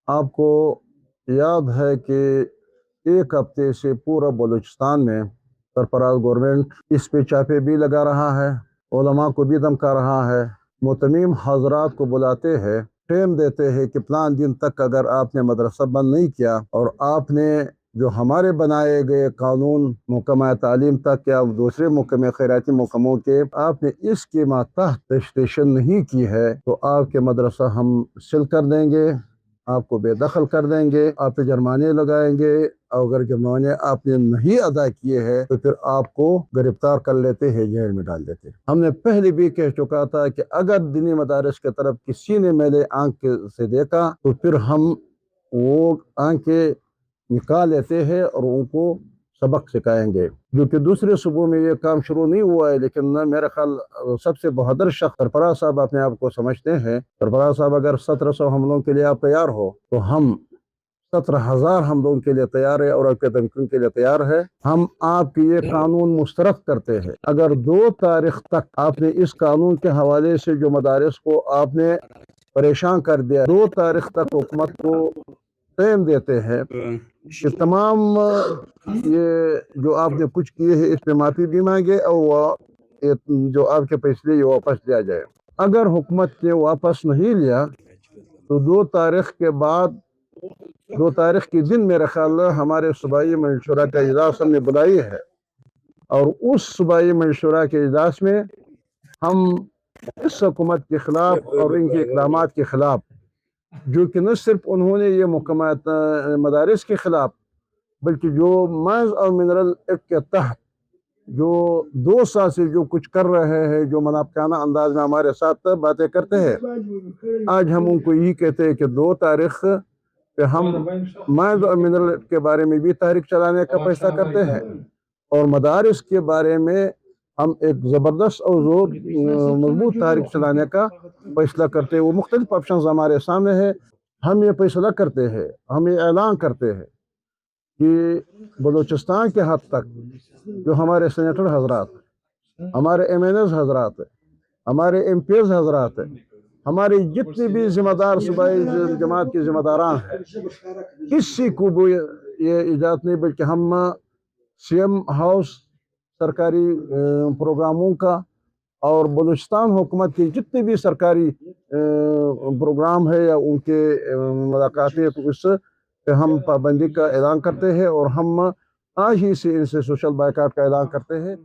آپ کو یاد ہے کہ ایک ہفتے سے پورا بلوچستان میں سرفراز گورنمنٹ اس پہ چاپے بھی لگا رہا ہے، علماء کو بھی دھمکا رہا ہے، متمم حضرات کو بلاتے ہیں، ٹائم دیتے ہیں کہ فلاں دن تک اگر آپ نے مدرسہ بند نہیں کیا اور آپ نے جو ہمارے بنائے گئے قانون محکمہ تعلیم تک یا دوسرے محکمے خیراتی محکموں کے آپ نے اس کے ماتحت رجسٹریشن نہیں کی ہے تو آپ کے مدرسہ ہم سیل کر دیں گے، آپ کو بے دخل کر دیں گے، آپ پہ جرمانے لگائیں گے، اور اگر جرمانے آپ نے نہیں ادا کیے ہیں تو پھر آپ کو گرفتار کر لیتے ہیں، جیل میں ڈال دیتے ہیں۔ ہم نے پہلے بھی کہہ چکا تھا کہ اگر دینی مدارس کی طرف کسی نے میلے آنکھ سے دیکھا تو پھر ہم وہ آنکھیں نکال لیتے ہیں اور ان کو سبق سکھائیں گے، جو کہ دوسرے صوبوں میں یہ کام شروع نہیں ہوا ہے، لیکن میرا خیال سب سے بہادر شخص سرفراز صاحب اپنے آپ کو سمجھتے ہیں۔ سرفراز صاحب اگر 1700 حملوں کے لیے آپ تیار ہو تو ہم 17,000 حملوں کے لیے تیار ہے اور آپ کے دھمکیوں کے لیے تیار ہے۔ ہم آپ کی یہ قانون مسترد کرتے ہیں۔ اگر 2 تاریخ تک آپ نے اس قانون کے حوالے سے جو مدارس کو آپ نے پریشان کر دیا، 2 تاریخ تک حکومت کو ٹائم دیتے ہیں کہ تمام یہ جو آپ نے کچھ کیے ہیں اس پہ معافی بھی مانگے اور جو آپ کے پیسے یہ واپس لیا جائے۔ اگر حکومت نے واپس نہیں لیا تو 2 تاریخ کے بعد 2 تاریخ کے دن میرا خیال ہمارے صوبائی مشورہ کا اجلاس ہم نے بلائی ہے، اور اس صوبائی مشورہ کے اجلاس میں ہم اس حکومت کے خلاف اور ان کے اقدامات کے خلاف، جو کہ نہ صرف انہوں نے یہ محکمہ مدارس کے خلاف بلکہ جو مائنز اور منرل ایکٹ کے تحت جو 2 سال سے جو کچھ کر رہے ہیں، جو منافقانہ انداز میں ہمارے ساتھ باتیں کرتے ہیں، آج ہم ان کو یہی کہتے ہیں کہ 2 تاریخ پہ ہم مائنز اور منرل کے بارے میں بھی تحریک چلانے کا فیصلہ کرتے ہیں، اور مدارس کے بارے میں ہم ایک زبردست اور مضبوط تحریک چلانے کا فیصلہ کرتے ہیں۔ وہ مختلف آپشنز ہمارے سامنے ہیں، ہم یہ فیصلہ کرتے ہیں، ہم یہ اعلان کرتے ہیں کہ بلوچستان کے حد تک جو ہمارے سینیٹر حضرات، ہمارے ایم این ایز حضرات، ہمارے ایم پی ایز حضرات، ہمارے جتنے بھی ذمہ دار صوبائی جماعت کے ذمہ داران ہیں، کسی کو بھی یہ اجازت نہیں، بلکہ ہم سی ایم ہاؤس سرکاری پروگراموں کا اور بلوچستان حکومت کے جتنے بھی سرکاری پروگرام ہے یا ان کے ملاقاتیں، تو اس پہ ہم پابندی کا اعلان کرتے ہیں، اور ہم آج ہی سے ان سے سوشل بائیکاٹ کا اعلان کرتے ہیں۔